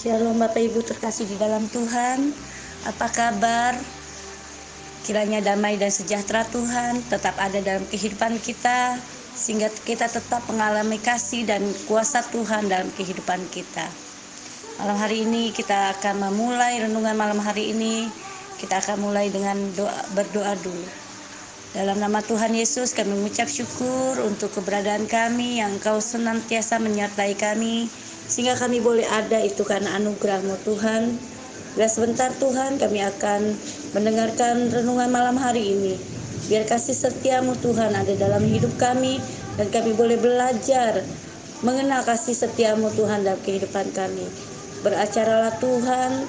Shalom Bapak Ibu terkasih di dalam Tuhan. Apa kabar? Kiranya damai dan sejahtera Tuhan tetap ada dalam kehidupan kita, sehingga kita tetap mengalami kasih dan kuasa Tuhan dalam kehidupan kita. Malam hari ini kita akan memulai renungan malam hari ini. Kita akan mulai dengan berdoa dulu. Dalam nama Tuhan Yesus kami mengucap syukur untuk keberadaan kami yang Engkau senantiasa menyertai kami, sehingga kami boleh ada itu karena anugerah-Mu Tuhan. Bila sebentar Tuhan kami akan mendengarkan renungan malam hari ini. Biar kasih setia-Mu Tuhan ada dalam hidup kami, dan kami boleh belajar mengenal kasih setia-Mu Tuhan dalam kehidupan kami. Beracaralah Tuhan,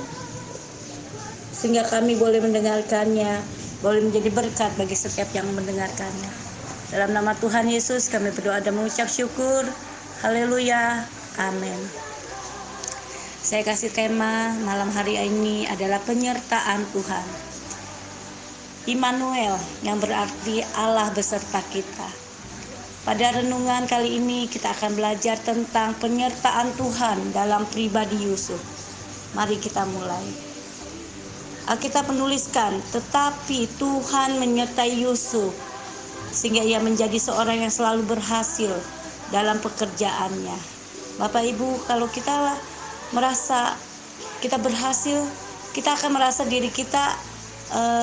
sehingga kami boleh mendengarkannya, boleh menjadi berkat bagi setiap yang mendengarkannya. Dalam nama Tuhan Yesus kami berdoa dan mengucap syukur. Haleluya. Amin. Saya kasih tema malam hari ini adalah penyertaan Tuhan. Immanuel, yang berarti Allah beserta kita. Pada renungan kali ini kita akan belajar tentang penyertaan Tuhan dalam pribadi Yusuf. Mari kita mulai. Alkitab menuliskan, tetapi Tuhan menyertai Yusuf sehingga ia menjadi seorang yang selalu berhasil dalam pekerjaannya. Bapak Ibu, kalau kita merasa kita berhasil, kita akan merasa diri kita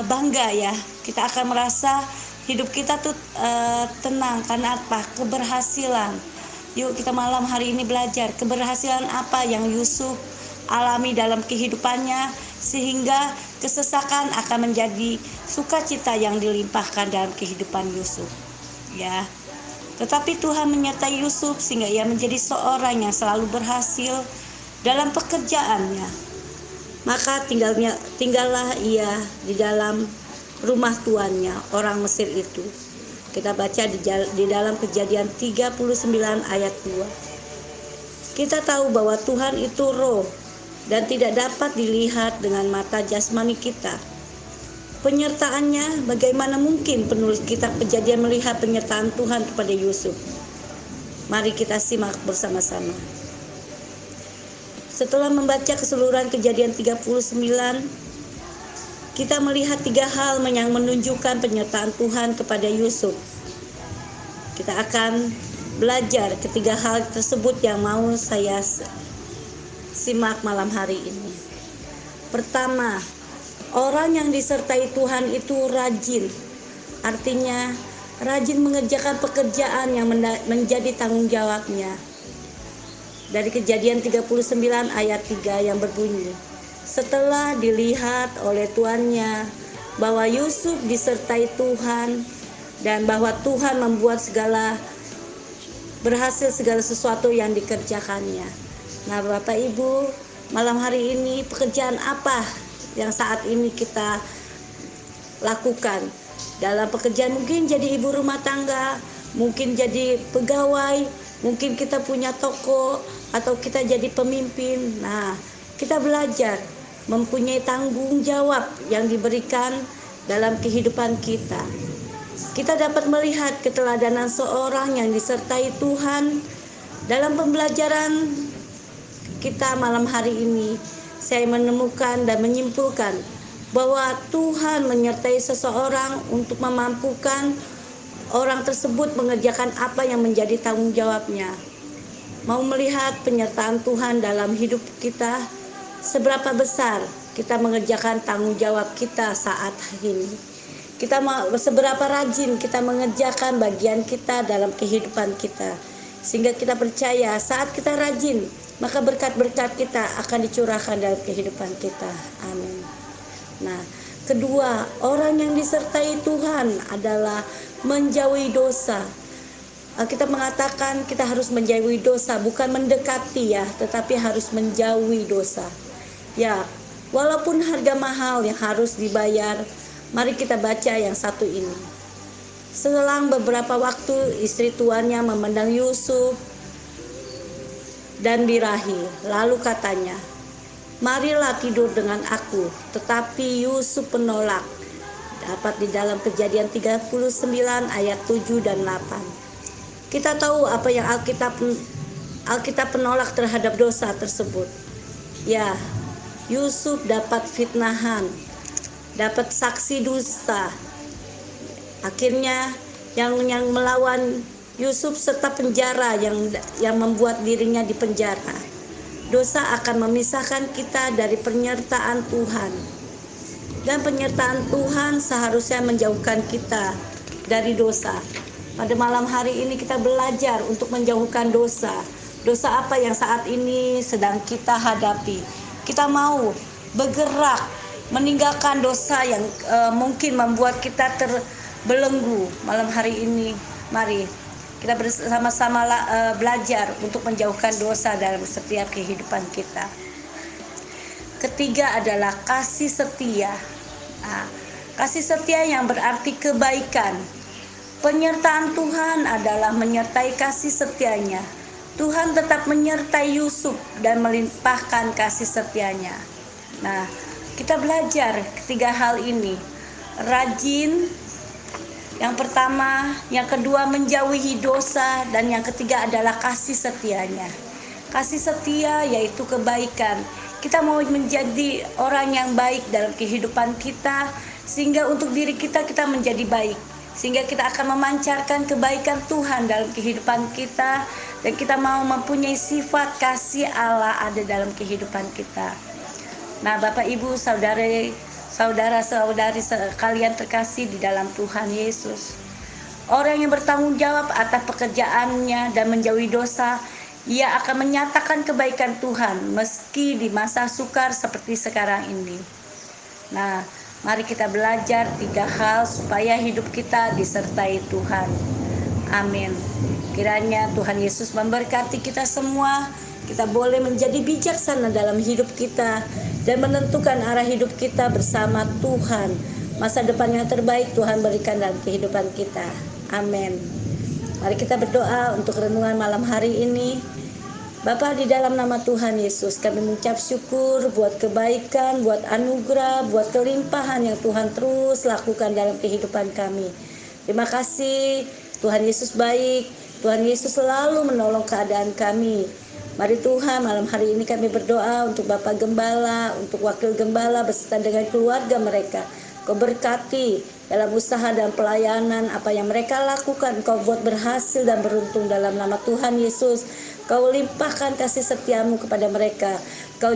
bangga ya. Kita akan merasa hidup kita tuh tenang. Karena apa? Keberhasilan. Yuk kita malam hari ini belajar keberhasilan apa yang Yusuf alami dalam kehidupannya, sehingga kesesakan akan menjadi sukacita yang dilimpahkan dalam kehidupan Yusuf. Ya. Tetapi Tuhan menyertai Yusuf sehingga ia menjadi seorang yang selalu berhasil dalam pekerjaannya. Maka tinggallah ia di dalam rumah tuannya, orang Mesir itu. Kita baca di dalam Kejadian 39 ayat 2. Kita tahu bahwa Tuhan itu roh dan tidak dapat dilihat dengan mata jasmani kita. Penyertaannya, bagaimana mungkin penulis kitab Kejadian melihat penyertaan Tuhan kepada Yusuf? Mari kita simak bersama-sama. Setelah membaca keseluruhan Kejadian 39, kita melihat 3 hal yang menunjukkan penyertaan Tuhan kepada Yusuf. Kita akan belajar ketiga hal tersebut yang mau saya simak malam hari ini. Pertama, orang yang disertai Tuhan itu rajin. Artinya rajin mengerjakan pekerjaan yang menjadi tanggung jawabnya. Dari Kejadian 39 ayat 3 yang berbunyi, setelah dilihat oleh tuannya bahwa Yusuf disertai Tuhan dan bahwa Tuhan membuat berhasil segala sesuatu yang dikerjakannya. Nah Bapak Ibu, malam hari ini pekerjaan apa yang saat ini kita lakukan? Dalam pekerjaan mungkin jadi ibu rumah tangga, mungkin jadi pegawai, mungkin kita punya toko, atau kita jadi pemimpin. Nah, kita belajar mempunyai tanggung jawab yang diberikan dalam kehidupan kita. Kita dapat melihat keteladanan seorang yang disertai Tuhan dalam pembelajaran kita malam hari ini. Saya menemukan dan menyimpulkan bahwa Tuhan menyertai seseorang untuk memampukan orang tersebut mengerjakan apa yang menjadi tanggung jawabnya. Mau melihat penyertaan Tuhan dalam hidup kita, seberapa besar kita mengerjakan tanggung jawab kita saat ini. Seberapa rajin kita mengerjakan bagian kita dalam kehidupan kita. Sehingga kita percaya saat kita rajin, maka berkat-berkat kita akan dicurahkan dalam kehidupan kita. Amin. Nah, kedua, orang yang disertai Tuhan adalah menjauhi dosa. Kita mengatakan kita harus menjauhi dosa, bukan mendekati ya, tetapi harus menjauhi dosa. Ya, walaupun harga mahal yang harus dibayar, mari kita baca yang satu ini. Selang beberapa waktu istri tuannya memandang Yusuf dan birahi, lalu katanya, marilah tidur dengan aku. Tetapi Yusuf menolak. Dapat di dalam Kejadian 39 ayat 7 dan 8. Kita tahu apa yang Alkitab penolak terhadap dosa tersebut. Ya, Yusuf dapat fitnahan, dapat saksi dusta. Akhirnya yang melawan Yusuf serta penjara yang membuat dirinya di penjara. Dosa akan memisahkan kita dari penyertaan Tuhan. Dan penyertaan Tuhan seharusnya menjauhkan kita dari dosa. Pada malam hari ini kita belajar untuk menjauhkan dosa. Dosa apa yang saat ini sedang kita hadapi? Kita mau bergerak meninggalkan dosa yang mungkin membuat kita terbelenggu. Malam hari ini mari kita bersama-sama belajar untuk menjauhkan dosa dalam setiap kehidupan kita. Ketiga adalah kasih setia. Kasih setia yang berarti kebaikan. Penyertaan Tuhan adalah menyertai kasih setianya. Tuhan tetap menyertai Yusuf dan melimpahkan kasih setianya. Nah, kita belajar ketiga hal ini. Rajin, yang pertama, yang kedua menjauhi dosa, dan yang ketiga adalah kasih setianya. Kasih setia yaitu kebaikan. Kita mau menjadi orang yang baik dalam kehidupan kita, sehingga untuk diri kita menjadi baik. Sehingga kita akan memancarkan kebaikan Tuhan dalam kehidupan kita, dan kita mau mempunyai sifat kasih Allah ada dalam kehidupan kita. Nah, Bapak Ibu, saudara-saudari sekalian terkasih di dalam Tuhan Yesus, orang yang bertanggung jawab atas pekerjaannya dan menjauhi dosa, ia akan menyatakan kebaikan Tuhan meski di masa sukar seperti sekarang ini. Nah, mari kita belajar 3 hal supaya hidup kita disertai Tuhan. Amin. Kiranya Tuhan Yesus memberkati kita semua. Kita boleh menjadi bijaksana dalam hidup kita dan menentukan arah hidup kita bersama Tuhan. Masa depan yang terbaik Tuhan berikan dalam kehidupan kita. Amin. Mari kita berdoa untuk renungan malam hari ini. Bapa, di dalam nama Tuhan Yesus, kami mengucap syukur buat kebaikan, buat anugerah, buat kelimpahan yang Tuhan terus lakukan dalam kehidupan kami. Terima kasih, Tuhan Yesus baik. Tuhan Yesus selalu menolong keadaan kami. Mari Tuhan, malam hari ini kami berdoa untuk Bapak Gembala, untuk Wakil Gembala beserta dengan keluarga mereka. Kau berkati dalam usaha dan pelayanan, apa yang mereka lakukan Kau buat berhasil dan beruntung dalam nama Tuhan Yesus. Kau limpahkan kasih setiamu kepada mereka. Kau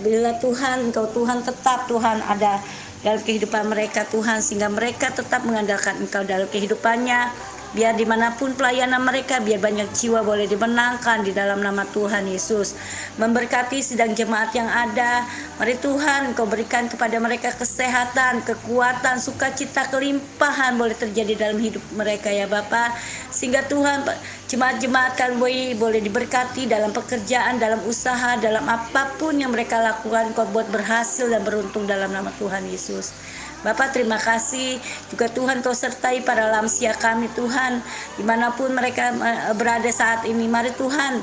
bila Tuhan, Engkau Tuhan tetap Tuhan ada dalam kehidupan mereka Tuhan, sehingga mereka tetap mengandalkan Engkau dalam kehidupannya. Biar dimanapun pelayanan mereka, biar banyak jiwa boleh dimenangkan di dalam nama Tuhan Yesus. Memberkati sidang jemaat yang ada. Mari Tuhan, Kau berikan kepada mereka kesehatan, kekuatan, sukacita, kelimpahan boleh terjadi dalam hidup mereka ya Bapa. Sehingga Tuhan, jemaat-jemaat kami boleh diberkati dalam pekerjaan, dalam usaha, dalam apapun yang mereka lakukan, Kau buat berhasil dan beruntung dalam nama Tuhan Yesus. Bapak, terima kasih juga Tuhan, Kau sertai para lansia kami Tuhan, dimanapun mereka berada saat ini. Mari Tuhan,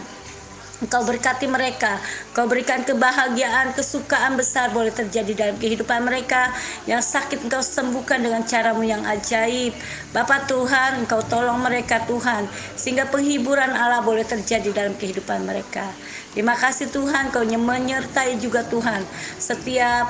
Engkau berkati mereka. Kau berikan kebahagiaan, kesukaan besar boleh terjadi dalam kehidupan mereka. Yang sakit Engkau sembuhkan dengan cara-Mu yang ajaib. Bapa Tuhan, Engkau tolong mereka Tuhan, sehingga penghiburan Allah boleh terjadi dalam kehidupan mereka. Terima kasih Tuhan, Kau menyertai juga Tuhan setiap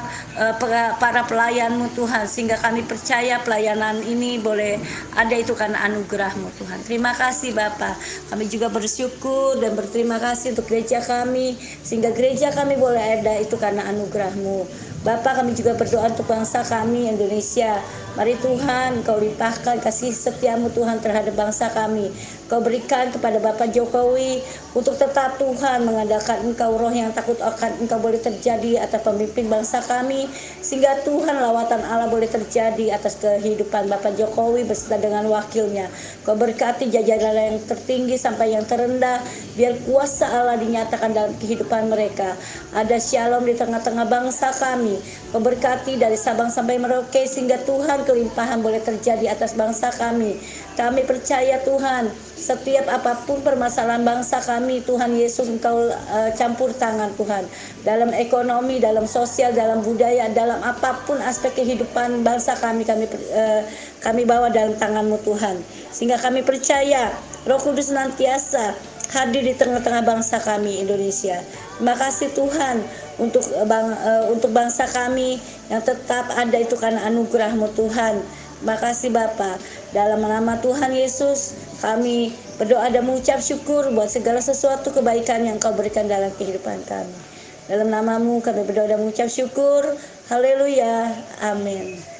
para pelayan-Mu Tuhan, sehingga kami percaya pelayanan ini boleh ada itu karena anugerah-Mu Tuhan. Terima kasih Bapa. Kami juga bersyukur dan berterima kasih untuk gereja kami, sehingga gereja kami boleh ada itu karena anugerah-Mu. Bapa, kami juga berdoa untuk bangsa kami Indonesia. Mari Tuhan, Kau limpahkan kasih setiamu Tuhan terhadap bangsa kami. Kau berikan kepada Bapak Jokowi untuk tetap Tuhan mengandalkan Engkau, roh yang takut akan Engkau boleh terjadi atas pemimpin bangsa kami, sehingga Tuhan lawatan Allah boleh terjadi atas kehidupan Bapak Jokowi beserta dengan wakilnya. Kau berkati jajaran yang tertinggi sampai yang terendah, biar kuasa Allah dinyatakan dalam kehidupan mereka. Ada shalom di tengah-tengah bangsa kami. Kau berkati dari Sabang sampai Merauke, sehingga Tuhan kelimpahan boleh terjadi atas bangsa kami. Kami percaya Tuhan, setiap apapun permasalahan bangsa kami, Tuhan Yesus Engkau campur tangan Tuhan. Dalam ekonomi, dalam sosial, dalam budaya, dalam apapun aspek kehidupan bangsa kami bawa dalam tangan-Mu Tuhan. Sehingga kami percaya Roh Kudus senantiasa hadir di tengah-tengah bangsa kami Indonesia. Terima kasih Tuhan untuk bangsa kami yang tetap ada itu karena anugerah-Mu Tuhan. Terima kasih Bapa. Dalam nama Tuhan Yesus kami berdoa dan mengucap syukur buat segala sesuatu kebaikan yang Kau berikan dalam kehidupan kami. Dalam nama-Mu kami berdoa dan mengucap syukur. Haleluya. Amin.